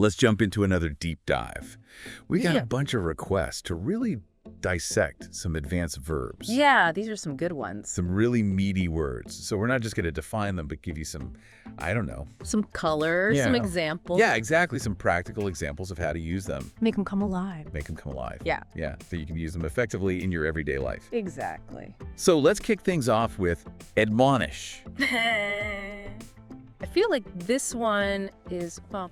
let's jump into another deep dive. We got a bunch of requests to really dissect some advanced verbs. Yeah, these are some good ones. Some really meaty words. So we're not just going to define them, but give you some, I don't know. Some colors, some examples. Yeah, exactly. Some practical examples of how to use them. Make them come alive. Make them come alive. Yeah. Yeah, so you can use them effectively in your everyday life. Exactly. So let's kick things off with admonish. I feel like this one is, well,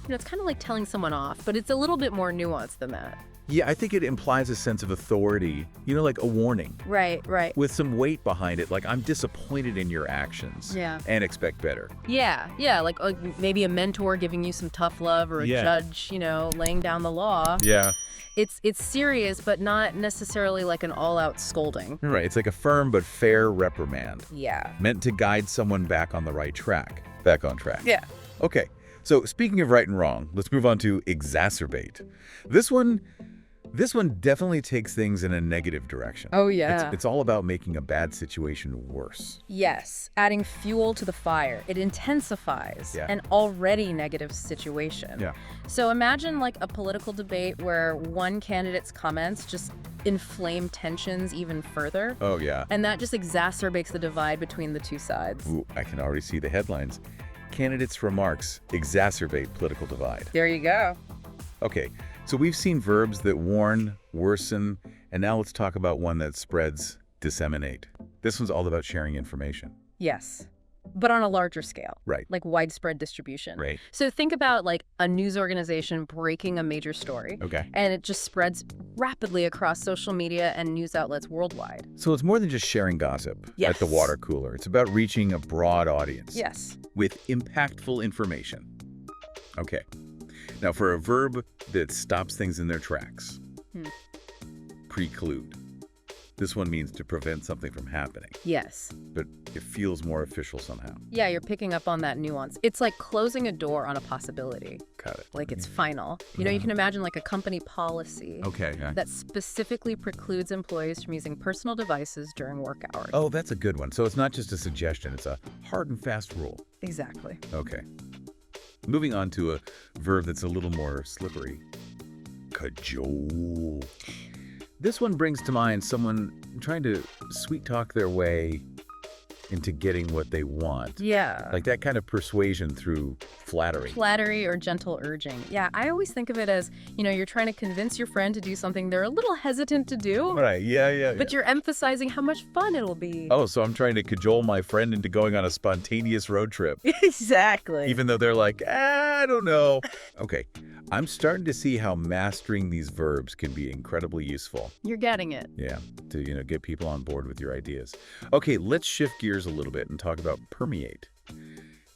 it's kind of like telling someone off, but it's a little bit more nuanced than that. Yeah, I think it implies a sense of authority, like a warning. Right. With some weight behind it, like I'm disappointed in your actions. Yeah. And expect better. Yeah, like maybe a mentor giving you some tough love, or a judge, laying down the law. Yeah. It's serious, but not necessarily like an all-out scolding. Right, it's like a firm but fair reprimand. Yeah. Meant to guide someone back on the right track. Back on track. Yeah. Okay, so speaking of right and wrong, let's move on to exacerbate. This one definitely takes things in a negative direction. Oh, yeah. It's all about making a bad situation worse. Yes, adding fuel to the fire. It intensifies an already negative situation. Yeah. So imagine like a political debate where one candidate's comments just inflame tensions even further. Oh, yeah. And that just exacerbates the divide between the two sides. Ooh, I can already see the headlines. Candidates' remarks exacerbate political divide. There you go. Okay, so we've seen verbs that warn, worsen, and now let's talk about one that spreads, disseminate. This one's all about sharing information. Yes, but on a larger scale. Right. Like widespread distribution. Right. So think about like a news organization breaking a major story. Okay. And it just spreads rapidly across social media and news outlets worldwide. So it's more than just sharing gossip at the water cooler. It's about reaching a broad audience. Yes. With impactful information. Okay. Now, for a verb that stops things in their tracks, preclude. This one means to prevent something from happening. Yes. But it feels more official somehow. Yeah, you're picking up on that nuance. It's like closing a door on a possibility. Got it. Like it's final. You can imagine like a company policy that specifically precludes employees from using personal devices during work hours. Oh, that's a good one. So it's not just a suggestion. It's a hard and fast rule. Exactly. Okay. Moving on to a verb that's a little more slippery. Cajole. This one brings to mind someone trying to sweet-talk their way into getting what they want. Yeah. Like that kind of persuasion through flattery. Flattery or gentle urging. Yeah, I always think of it as, you're trying to convince your friend to do something they're a little hesitant to do. Right, yeah. But you're emphasizing how much fun it'll be. Oh, so I'm trying to cajole my friend into going on a spontaneous road trip. Exactly. Even though they're like, I don't know. Okay, I'm starting to see how mastering these verbs can be incredibly useful. You're getting it. Yeah, to get people on board with your ideas. Okay, let's shift gears a little bit and talk about permeate.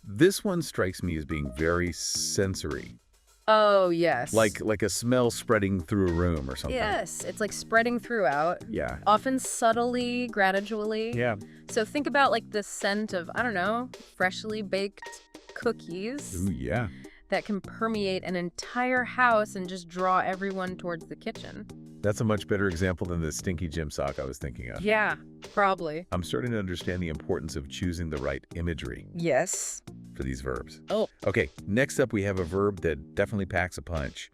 This one strikes me as being very sensory. Oh, yes. Like a smell spreading through a room or something. Yes, it's like spreading throughout. Yeah. Often subtly, gradually. Yeah. So think about like the scent of, I don't know, freshly baked cookies. Ooh, yeah. That can permeate an entire house and just draw everyone towards the kitchen. That's a much better example than the stinky gym sock I was thinking of. Yeah, probably. I'm starting to understand the importance of choosing the right imagery. Yes. For these verbs. Oh. Okay, next up we have a verb that definitely packs a punch.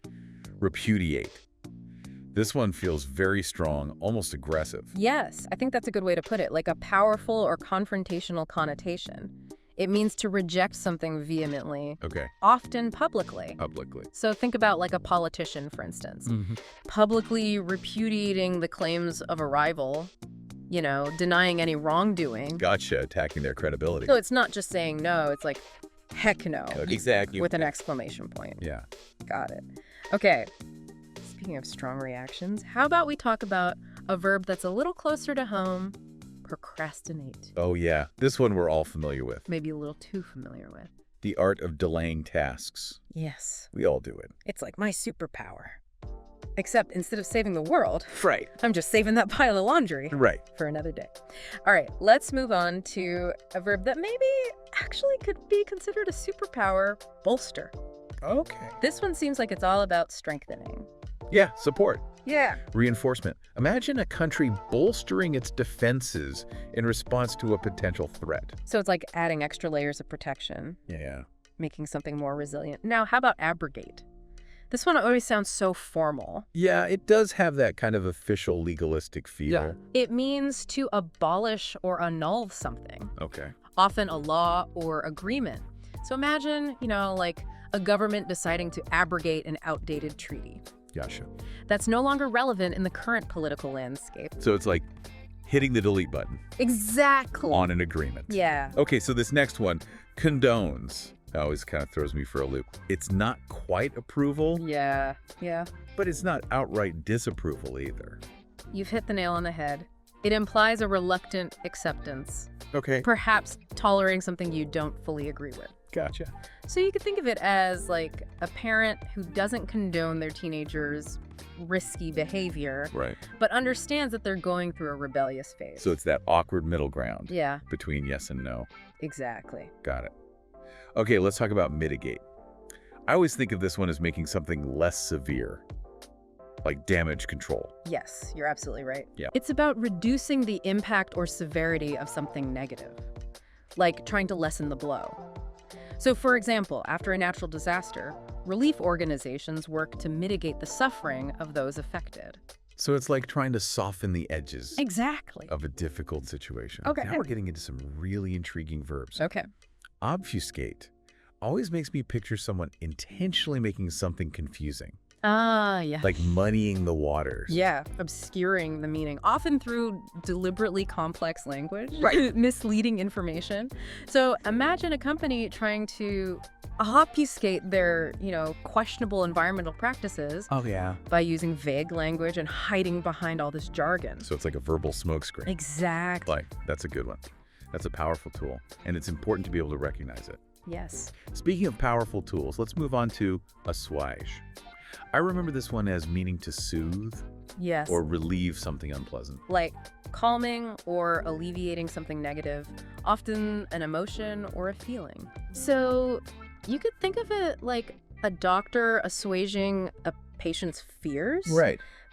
Repudiate. This one feels very strong, almost aggressive. Yes, I think that's a good way to put it, like a powerful or confrontational connotation. It means to reject something vehemently. Okay. Often publicly. Publicly. So think about like a politician, for instance. Publicly repudiating the claims of a rival, denying any wrongdoing. Gotcha, attacking their credibility. So it's not just saying no, it's like, heck no. Exactly. With an exclamation point. Yeah. Got it. Okay. Speaking of strong reactions, how about we talk about a verb that's a little closer to home? Procrastinate. Oh, yeah. This one we're all familiar with. Maybe a little too familiar with. The art of delaying tasks. Yes. We all do it. It's like my superpower. Except instead of saving the world, right, I'm just saving that pile of laundry. Right. For another day. All right, let's move on to a verb that maybe actually could be considered a superpower, bolster. Okay. This one seems like it's all about strengthening. Yeah, support. Yeah. Reinforcement. Imagine a country bolstering its defenses in response to a potential threat. So it's like adding extra layers of protection. Yeah. making something more resilient. Now, how about abrogate? This one always sounds so formal. Yeah, it does have that kind of official legalistic feel. Yeah. It means to abolish or annul something, Okay. often a law or agreement. So imagine, like a government deciding to abrogate an outdated treaty Gotcha. that's no longer relevant in the current political landscape. So it's like hitting the delete button Exactly. on an agreement. Yeah. Okay, so this next one, condones. That always kind of throws me for a loop. It's not quite approval, Yeah. but it's not outright disapproval either. You've hit the nail on the head. It implies a reluctant acceptance, Okay. perhaps tolerating something you don't fully agree with. Gotcha. So you could think of it as like a parent who doesn't condone their teenager's risky behavior, Right. but understands that they're going through a rebellious phase. So it's that awkward middle ground Yeah, between yes and no. exactly. Got it. Okay, let's talk about mitigate. I always think of this one as making something less severe, like damage control. Yes, you're absolutely right. Yeah. It's about reducing the impact or severity of something negative, like trying to lessen the blow. So, for example, after a natural disaster, relief organizations work to mitigate the suffering of those affected. So it's like trying to soften the edges Exactly. of a difficult situation. Okay. Now we're getting into some really intriguing verbs. Okay. Obfuscate always makes me picture someone intentionally making something confusing, Ah, yeah. like muddying the waters. Yeah, obscuring the meaning, often through deliberately complex language, Right. misleading information. So imagine a company trying to obfuscate their, questionable environmental practices Oh, yeah. by using vague language and hiding behind all this jargon. So it's like a verbal smokescreen. Exactly. Like, that's a good one. That's a powerful tool, and it's important to be able to recognize it. Yes. Speaking of powerful tools, let's move on to assuage. I remember this one as meaning to soothe Yes. or relieve something unpleasant. Like calming or alleviating something negative, often an emotion or a feeling. So you could think of it like a doctor assuaging a patient's fears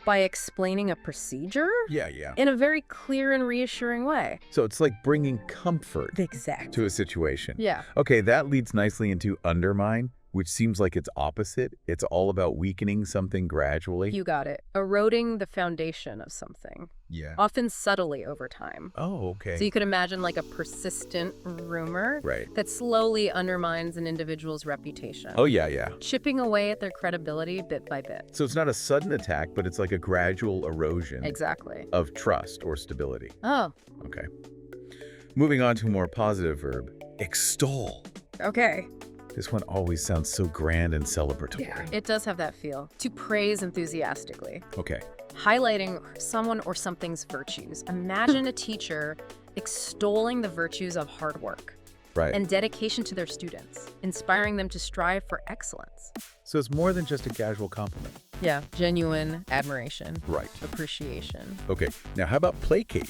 by explaining a procedure Yeah. in a very clear and reassuring way. So it's like bringing comfort Exactly. to a situation. Yeah. Okay, that leads nicely into undermine, which seems like it's opposite. It's all about weakening something gradually. You got it. Eroding the foundation of something, Yeah. often subtly over time. Oh, okay. So you could imagine like a persistent rumor Right. that slowly undermines an individual's reputation. Oh, yeah. Chipping away at their credibility bit by bit. So it's not a sudden attack, but it's like a gradual erosion Exactly. of trust or stability. Oh, Okay. Moving on to a more positive verb, extol. okay. This one always sounds so grand and celebratory. It does have that feel. To praise enthusiastically. Okay. Highlighting someone or something's virtues. Imagine a teacher extolling the virtues of hard work Right. and dedication to their students, inspiring them to strive for excellence. So it's more than just a casual compliment. Yeah. Genuine admiration, Right. appreciation. Okay. Now, how about placate?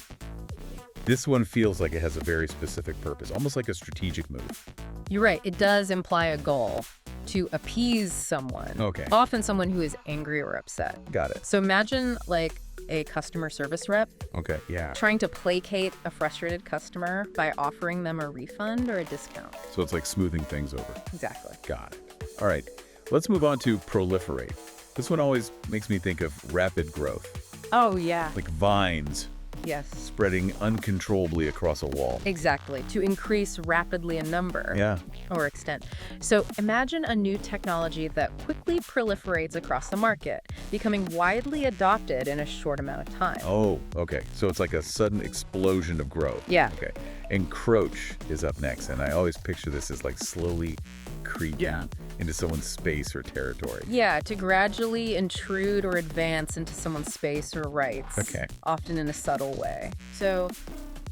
This one feels like it has a very specific purpose, almost like a strategic move. You're right. It does imply a goal to appease someone. Okay. Often someone who is angry or upset. Got it. So imagine like a customer service rep Okay. Yeah. trying to placate a frustrated customer by offering them a refund or a discount. So it's like smoothing things over. Exactly. Got it. All right. Let's move on to proliferate. This one always makes me think of rapid growth, Oh, yeah. like vines Yes. spreading uncontrollably across a wall. Exactly. To increase rapidly in number Yeah. or extent. So imagine a new technology that quickly proliferates across the market, becoming widely adopted in a short amount of time. Oh, okay. So it's like a sudden explosion of growth. Yeah. Okay. Encroach is up next, and I always picture this as like slowly creeping into someone's space or territory. Yeah, to gradually intrude or advance into someone's space or rights. Okay. Often in a subtle way. So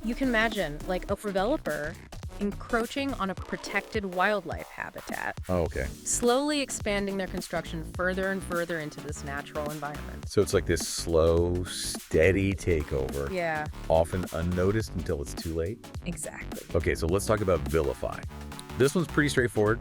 you can imagine like a developer encroaching on a protected wildlife habitat, Oh, okay. slowly expanding their construction further and further into this natural environment. So it's like this slow, steady takeover, Yeah, often unnoticed until it's too late. exactly. Okay, so let's talk about vilify. This one's pretty straightforward.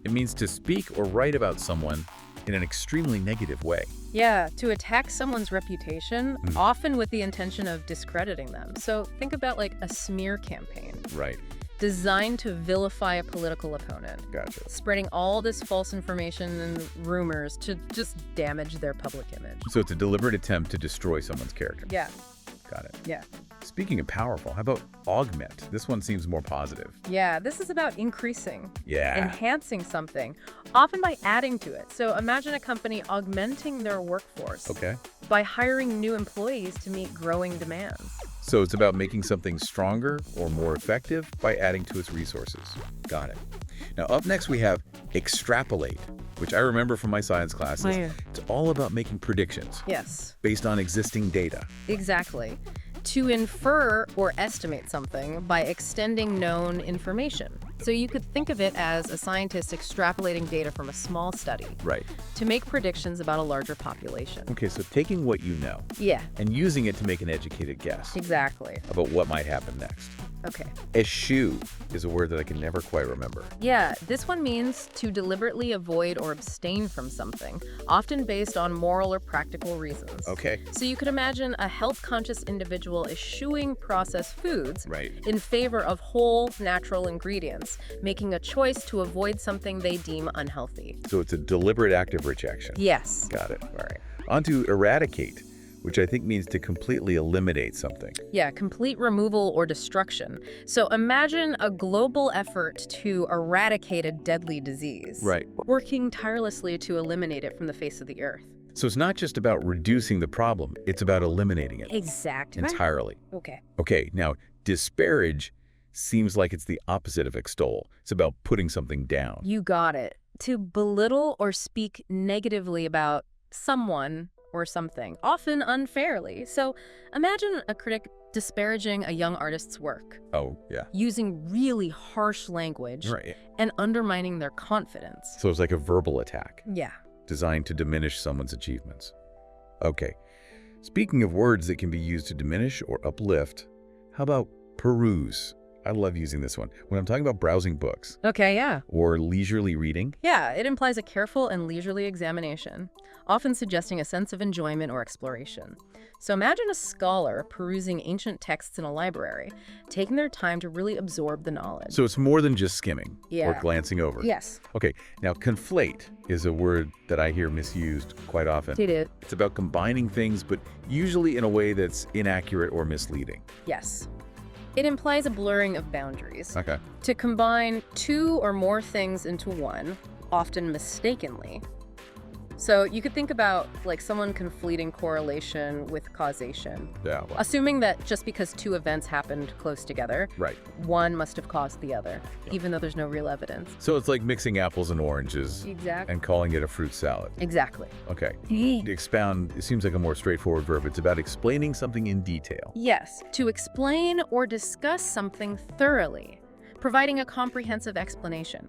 It means to speak or write about someone in an extremely negative way. Yeah, to attack someone's reputation, often with the intention of discrediting them. So think about like a smear campaign. Right. designed to vilify a political opponent, Gotcha. spreading all this false information and rumors to just damage their public image. So it's a deliberate attempt to destroy someone's character. Yeah, Got it. yeah. Speaking of powerful, how about augment? This one seems more positive. Yeah, this is about increasing, Yeah. enhancing something, often by adding to it. So imagine a company augmenting their workforce Okay. by hiring new employees to meet growing demands. So it's about making something stronger or more effective by adding to its resources. Got it. Now, up next we have extrapolate, which I remember from my science classes. Oh, yeah. It's all about making predictions Yes, based on existing data. exactly. To infer or estimate something by extending known information. So you could think of it as a scientist extrapolating data from a small study Right. to make predictions about a larger population. Okay, so taking what you know Yeah, and using it to make an educated guess exactly. about what might happen next. Okay. Eschew is a word that I can never quite remember. Yeah, this one means to deliberately avoid or abstain from something, often based on moral or practical reasons. Okay. So you could imagine a health-conscious individual eschewing processed foods Right. in favor of whole, natural ingredients, making a choice to avoid something they deem unhealthy. So it's a deliberate act of rejection. Yes. Got it. All right. On to eradicate, which I think means to completely eliminate something. Yeah, complete removal or destruction. So imagine a global effort to eradicate a deadly disease. Right. Working tirelessly to eliminate it from the face of the earth. So it's not just about reducing the problem, it's about eliminating it Exactly. entirely. Okay. Okay, now disparage seems like it's the opposite of extol. It's about putting something down. You got it. To belittle or speak negatively about someone or something, often unfairly. So imagine a critic disparaging a young artist's work, Oh, yeah. using really harsh language Right. and undermining their confidence. So it's like a verbal attack Yeah. designed to diminish someone's achievements. Okay. Speaking of words that can be used to diminish or uplift, how about peruse? I love using this one when I'm talking about browsing books Okay, yeah. or leisurely reading. Yeah, it implies a careful and leisurely examination, often suggesting a sense of enjoyment or exploration. So imagine a scholar perusing ancient texts in a library, taking their time to really absorb the knowledge. So it's more than just skimming or Yeah. glancing over. Yes. Okay, now conflate is a word that I hear misused quite often. Did it? It's about combining things, but usually in a way that's inaccurate or misleading. Yes. It implies a blurring of boundaries. Okay. To combine two or more things into one, often mistakenly. So you could think about like someone conflating correlation with causation, Yeah. Well, assuming that just because two events happened close together, right. one must have caused the other, Yeah. even though there's no real evidence. So it's like mixing apples and oranges Exactly. and calling it a fruit salad. Exactly. Okay. To expound, it seems like a more straightforward verb. It's about explaining something in detail. Yes, to explain or discuss something thoroughly, providing a comprehensive explanation.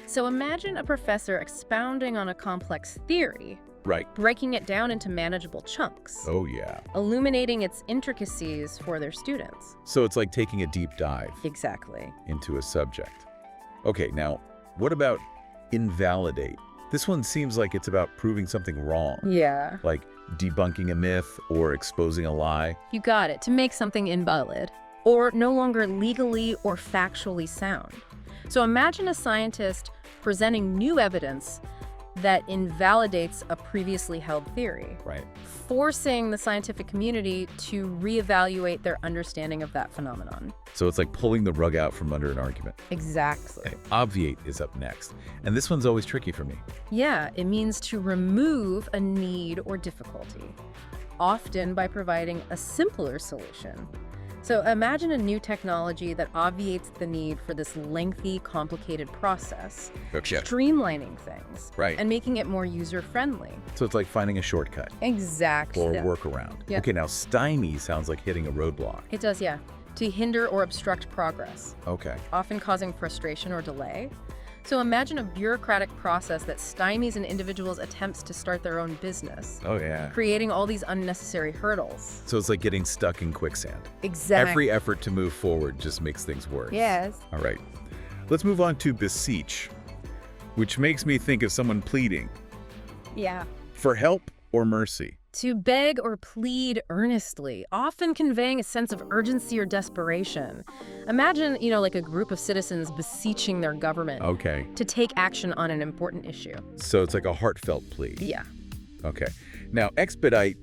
So imagine a professor expounding on a complex theory, Right. breaking it down into manageable chunks, Oh, yeah. illuminating its intricacies for their students. So it's like taking a deep dive Exactly. into a subject. Okay, now, what about invalidate? This one seems like it's about proving something wrong, Yeah. like debunking a myth or exposing a lie. You got it. To make something invalid or no longer legally or factually sound. So imagine a scientist presenting new evidence that invalidates a previously held theory, Right. forcing the scientific community to reevaluate their understanding of that phenomenon. So it's like pulling the rug out from under an argument. Exactly. Okay, obviate is up next. And this one's always tricky for me. Yeah, it means to remove a need or difficulty, often by providing a simpler solution. So imagine a new technology that obviates the need for this lengthy, complicated process, Okay. streamlining things, Right. and making it more user-friendly. So it's like finding a shortcut Exactly. or workaround. Yeah. Okay, now stymie sounds like hitting a roadblock. It does, yeah. To hinder or obstruct progress, Okay. often causing frustration or delay. So imagine a bureaucratic process that stymies an individual's attempts to start their own business, Oh, yeah. creating all these unnecessary hurdles. So it's like getting stuck in quicksand. Exactly. Every effort to move forward just makes things worse. Yes. All right. Let's move on to beseech, which makes me think of someone pleading Yeah. for help or mercy. To beg or plead earnestly, often conveying a sense of urgency or desperation. Imagine, like a group of citizens beseeching their government Okay. to take action on an important issue. So it's like a heartfelt plea. Yeah. Okay. Now, expedite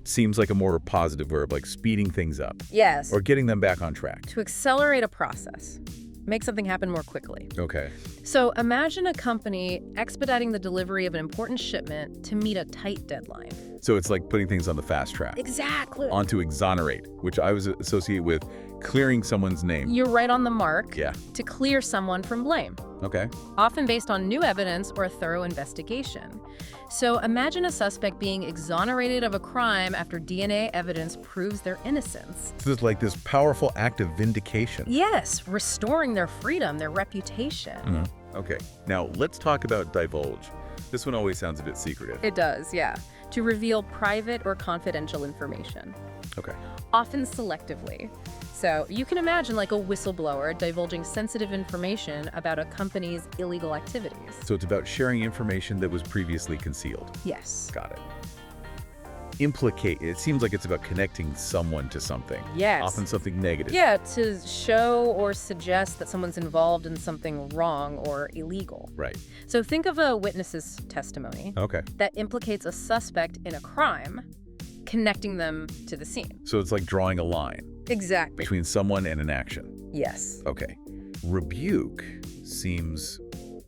seems like a more positive verb, like speeding things up Yes. or getting them back on track. To accelerate a process. Make something happen more quickly. Okay. So imagine a company expediting the delivery of an important shipment to meet a tight deadline. So it's like putting things on the fast track. Exactly. On to exonerate, which I was associate with clearing someone's name. You're right on the mark. Yeah. To clear someone from blame, Okay. often based on new evidence or a thorough investigation. So imagine a suspect being exonerated of a crime after DNA evidence proves their innocence. So it's like this powerful act of vindication. Yes, restoring their freedom, their reputation. Okay. Now, let's talk about divulge. This one always sounds a bit secretive. It does, yeah. To reveal private or confidential information, Okay. often selectively. So you can imagine like a whistleblower divulging sensitive information about a company's illegal activities. So it's about sharing information that was previously concealed. Yes. Got it. Implicate. It seems like it's about connecting someone to something. Yes. Often something negative. Yeah, to show or suggest that someone's involved in something wrong or illegal. Right. So think of a witness's testimony Okay. that implicates a suspect in a crime, connecting them to the scene. So it's like drawing a line Exactly. between someone and an action. Yes. Okay. Rebuke seems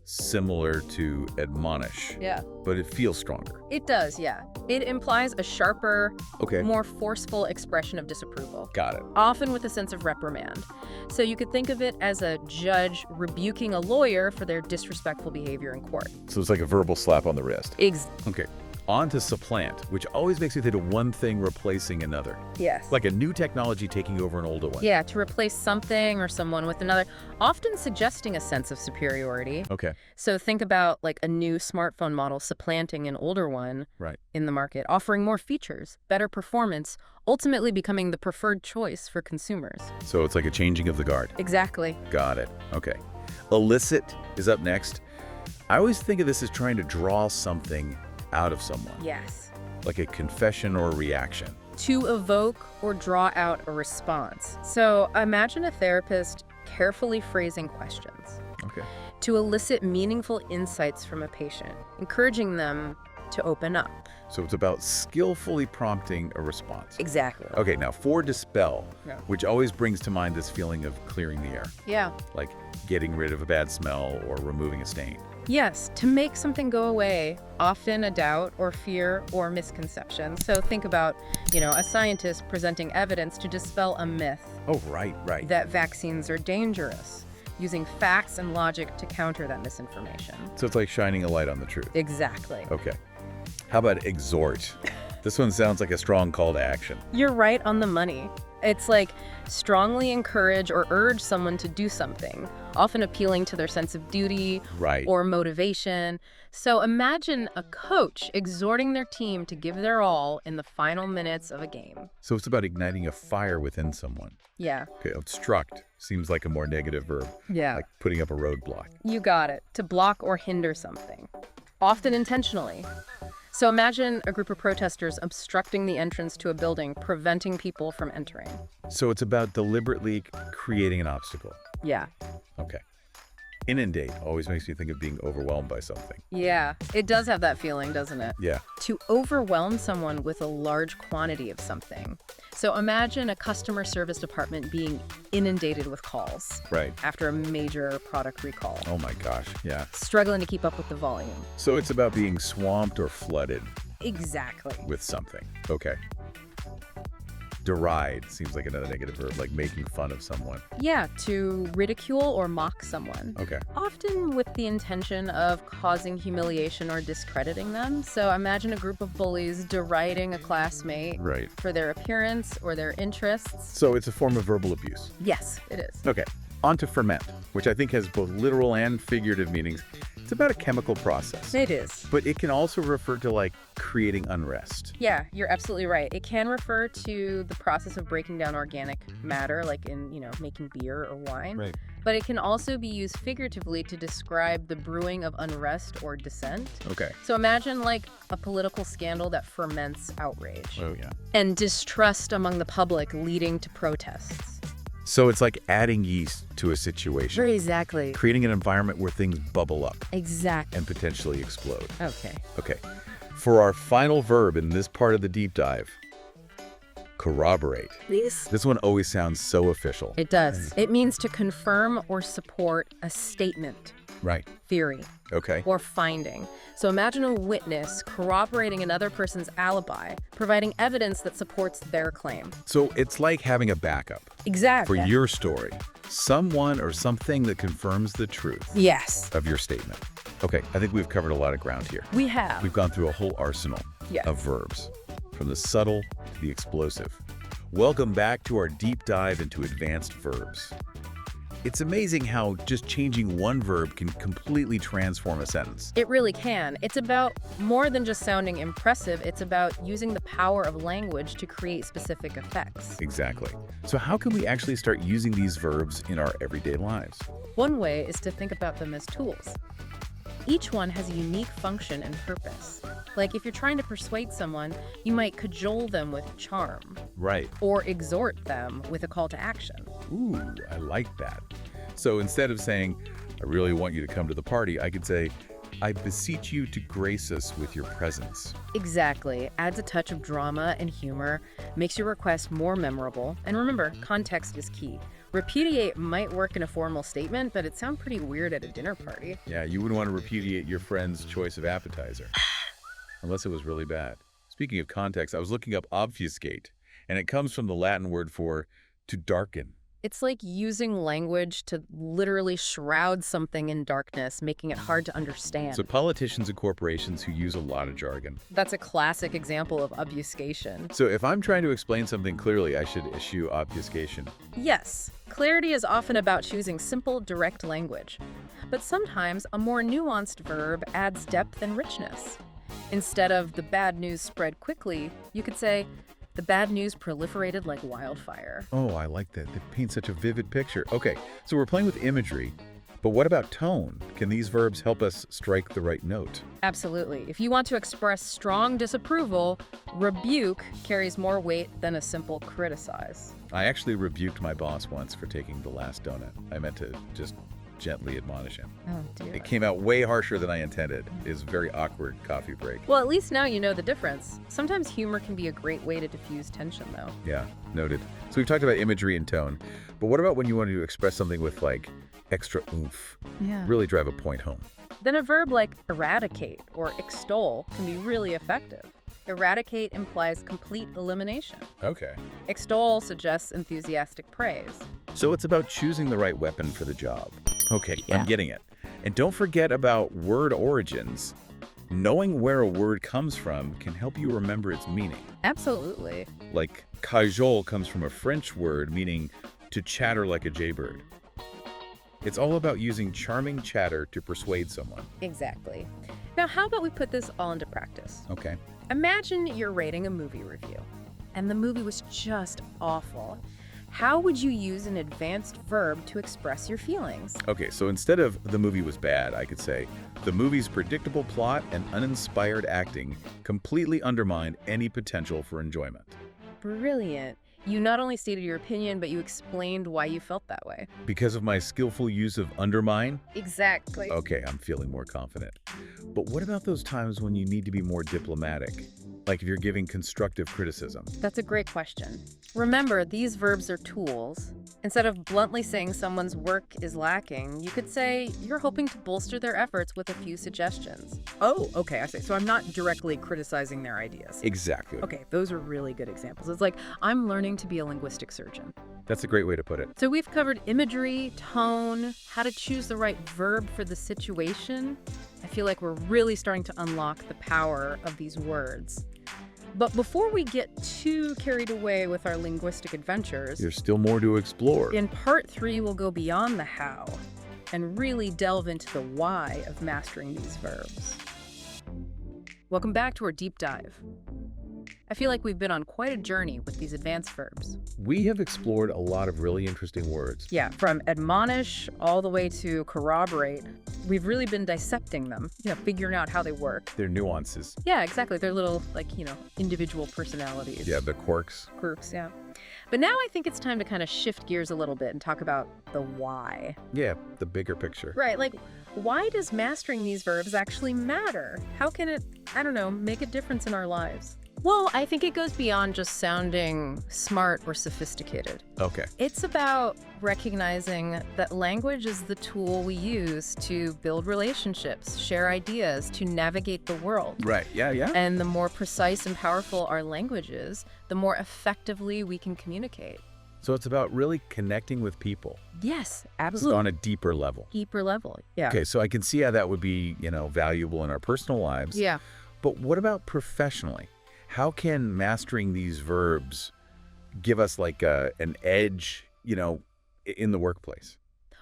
similar to admonish, Yeah. but it feels stronger. It does, yeah. It implies a sharper, Okay. more forceful expression of disapproval, Got it. often with a sense of reprimand. So you could think of it as a judge rebuking a lawyer for their disrespectful behavior in court. So it's like a verbal slap on the wrist. Exactly. Okay. On to supplant, which always makes me think of one thing replacing another. Yes. Like a new technology taking over an older one. Yeah, to replace something or someone with another, often suggesting a sense of superiority. Okay. So think about like a new smartphone model supplanting an older one Right. in the market, offering more features, better performance, ultimately becoming the preferred choice for consumers. So it's like a changing of the guard. Exactly. Got it. Okay. Illicit is up next. I always think of this as trying to draw something out of someone, Yes. like a confession or a reaction. To evoke or draw out a response. So imagine a therapist carefully phrasing questions Okay. to elicit meaningful insights from a patient, encouraging them to open up. So it's about skillfully prompting a response. Exactly. Okay, now for dispel, Yeah. which always brings to mind this feeling of clearing the air, Yeah. like getting rid of a bad smell or removing a stain. Yes, to make something go away, often a doubt or fear or misconception. So think about, a scientist presenting evidence to dispel a myth Oh, right. that vaccines are dangerous, using facts and logic to counter that misinformation. So it's like shining a light on the truth. Exactly. Okay. How about exhort? This one sounds like a strong call to action. You're right on the money. It's like strongly encourage or urge someone to do something, often appealing to their sense of duty Right. or motivation. So imagine a coach exhorting their team to give their all in the final minutes of a game. So it's about igniting a fire within someone. Yeah. Okay, obstruct seems like a more negative verb, Yeah. like putting up a roadblock. You got it. To block or hinder something, often intentionally. So imagine a group of protesters obstructing the entrance to a building, preventing people from entering. So it's about deliberately creating an obstacle. Yeah. Okay. Inundate always makes me think of being overwhelmed by something. Yeah. It does have that feeling, doesn't it? Yeah. To overwhelm someone with a large quantity of something. So imagine a customer service department being inundated with calls Right. after a major product recall, Oh my gosh. Yeah. struggling to keep up with the volume. So it's about being swamped or flooded Exactly. with something. Okay. Deride seems like another negative verb, like making fun of someone. Yeah, to ridicule or mock someone. Okay. Often with the intention of causing humiliation or discrediting them. So imagine a group of bullies deriding a classmate Right. for their appearance or their interests. So it's a form of verbal abuse. Yes, it is. Okay. On to ferment, which I think has both literal and figurative meanings. It's about a chemical process. It is. But it can also refer to like creating unrest. Yeah, you're absolutely right. It can refer to the process of breaking down organic matter, like in, making beer or wine. Right. but it can also be used figuratively to describe the brewing of unrest or dissent. Okay. So imagine like a political scandal that ferments outrage Oh, yeah. and distrust among the public, leading to protests. So it's like adding yeast to a situation, Very exactly. creating an environment where things bubble up Exactly. and potentially explode. Okay. Okay. For our final verb in this part of the deep dive, corroborate. This one always sounds so official. It does. It means to confirm or support a statement, Right. theory, Okay. or finding. So imagine a witness corroborating another person's alibi, providing evidence that supports their claim. So it's like having a backup Exactly. for your story. Someone or something that confirms the truth Yes, of your statement. Okay, I think we've covered a lot of ground here. we have. We've gone through a whole arsenal Yes. of verbs, from the subtle to the explosive. Welcome back to our deep dive into advanced verbs. It's amazing how just changing one verb can completely transform a sentence. It really can. It's about more than just sounding impressive. It's about using the power of language to create specific effects. Exactly. So how can we actually start using these verbs in our everyday lives? One way is to think about them as tools. Each one has a unique function and purpose. Like if you're trying to persuade someone, you might cajole them with charm Right. or exhort them with a call to action. Ooh, I like that. So instead of saying, I really want you to come to the party, I could say, I beseech you to grace us with your presence. Exactly. Adds a touch of drama and humor, makes your request more memorable. And remember, context is key. Repudiate might work in a formal statement, but it sounds pretty weird at a dinner party. Yeah, you wouldn't want to repudiate your friend's choice of appetizer. Unless it was really bad. Speaking of context, I was looking up obfuscate, and it comes from the Latin word for to darken. It's like using language to literally shroud something in darkness, making it hard to understand. So politicians and corporations who use a lot of jargon. That's a classic example of obfuscation. So if I'm trying to explain something clearly, I should issue obfuscation. Yes, clarity is often about choosing simple, direct language. But sometimes a more nuanced verb adds depth and richness. Instead of the bad news spread quickly, you could say, the bad news proliferated like wildfire. Oh, I like that. They paint such a vivid picture. Okay, so we're playing with imagery, but what about tone? Can these verbs help us strike the right note? Absolutely. If you want to express strong disapproval, rebuke carries more weight than a simple criticize. I actually rebuked my boss once for taking the last donut. I meant to just gently admonish him. Oh, dear. It came out way harsher than I intended. It was a very awkward coffee break. Well, at least now you know the difference. Sometimes humor can be a great way to diffuse tension, though. Yeah, noted. So we've talked about imagery and tone, but what about when you want to express something with like extra oomph? Yeah. Really drive a point home. Then a verb like eradicate or extol can be really effective. Eradicate implies complete elimination. Okay. Extol suggests enthusiastic praise. So it's about choosing the right weapon for the job. Okay, Yeah. I'm getting it. And don't forget about word origins. Knowing where a word comes from can help you remember its meaning. Absolutely. Like cajole comes from a French word meaning to chatter like a jaybird. It's all about using charming chatter to persuade someone. Exactly. Now, how about we put this all into practice? Okay. Imagine you're rating a movie review, and the movie was just awful. How would you use an advanced verb to express your feelings? Okay, so instead of the movie was bad, I could say the movie's predictable plot and uninspired acting completely undermined any potential for enjoyment. Brilliant. You not only stated your opinion, but you explained why you felt that way. Because of my skillful use of undermine? Exactly. Okay, I'm feeling more confident. But what about those times when you need to be more diplomatic? Like if you're giving constructive criticism? That's a great question. Remember, these verbs are tools. Instead of bluntly saying someone's work is lacking, you could say you're hoping to bolster their efforts with a few suggestions. Oh, okay, I see. So I'm not directly criticizing their ideas. Exactly. Okay, those are really good examples. It's like, I'm learning to be a linguistic surgeon. That's a great way to put it. So we've covered imagery, tone, how to choose the right verb for the situation. I feel like we're really starting to unlock the power of these words. But before we get too carried away with our linguistic adventures, There's still more to explore. in part 3 we'll go beyond the how and really delve into the why of mastering these verbs. Welcome back to our deep dive. I feel like we've been on quite a journey with these advanced verbs. We have explored a lot of really interesting words. Yeah, from admonish all the way to corroborate. We've really been dissecting them, figuring out how they work. Their nuances. Yeah, exactly. They're little, individual personalities. Yeah, the quirks. Quirks, yeah. But now I think it's time to kind of shift gears a little bit and talk about the why. Yeah, the bigger picture. Right, why does mastering these verbs actually matter? How can it, make a difference in our lives? Well, I think it goes beyond just sounding smart or sophisticated. Okay. It's about recognizing that language is the tool we use to build relationships, share ideas, to navigate the world. Right, yeah. And the more precise and powerful our language is, the more effectively we can communicate. So it's about really connecting with people. Yes, absolutely. On a deeper level. Deeper level, yeah. Okay, so I can see how that would be, valuable in our personal lives. Yeah. But what about professionally? How can mastering these verbs give us an edge, in the workplace?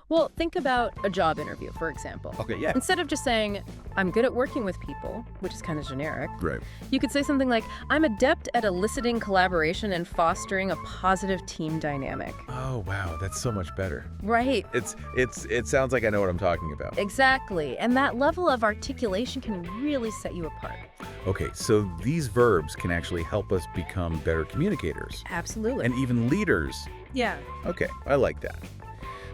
Well, think about a job interview, for example. Okay, yeah. Instead of just saying, I'm good at working with people, which is kind of generic, Right. you could say something like, I'm adept at eliciting collaboration and fostering a positive team dynamic. Oh, wow, that's so much better. Right. It sounds like I know what I'm talking about. Exactly. And that level of articulation can really set you apart. Okay, so these verbs can actually help us become better communicators Absolutely. and even leaders. yeah. Okay, I like that.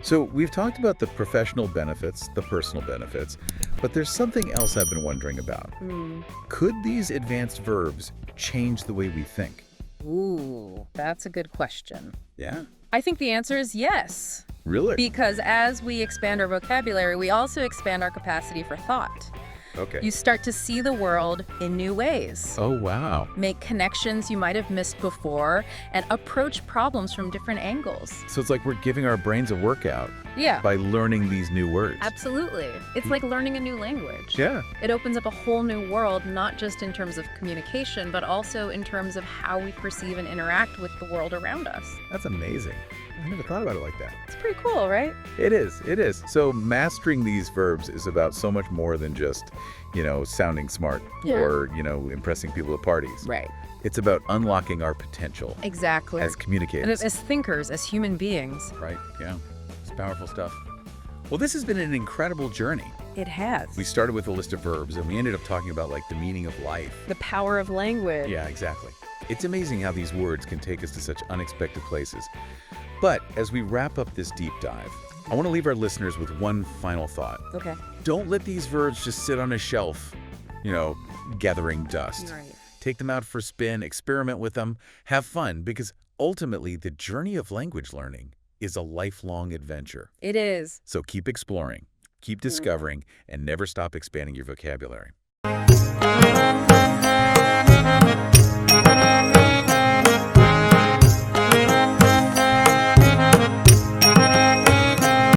So we've talked about the professional benefits, the personal benefits, but there's something else I've been wondering about. Could these advanced verbs change the way we think? Ooh, that's a good question. Yeah. I think the answer is yes. Really? Because as we expand our vocabulary, we also expand our capacity for thought. Okay. You start to see the world in new ways. Oh, wow. Make connections you might have missed before, and approach problems from different angles. So it's like we're giving our brains a workout Yeah, by learning these new words. absolutely. It's like learning a new language. Yeah. It opens up a whole new world, not just in terms of communication, but also in terms of how we perceive and interact with the world around us. That's amazing. I never thought about it like that. It's pretty cool, right? It is. So mastering these verbs is about so much more than just, sounding smart Yeah. or, impressing people at parties. Right. It's about unlocking our potential Exactly. as communicators. And as thinkers, as human beings. Right, yeah. It's powerful stuff. Well, this has been an incredible journey. It has. We started with a list of verbs and we ended up talking about the meaning of life. The power of language. Yeah, exactly. It's amazing how these words can take us to such unexpected places. But as we wrap up this deep dive, I want to leave our listeners with one final thought. Okay. Don't let these verbs just sit on a shelf, gathering dust. Right. Take them out for a spin, experiment with them, have fun, because ultimately the journey of language learning is a lifelong adventure. It is. So keep exploring, keep discovering, and never stop expanding your vocabulary.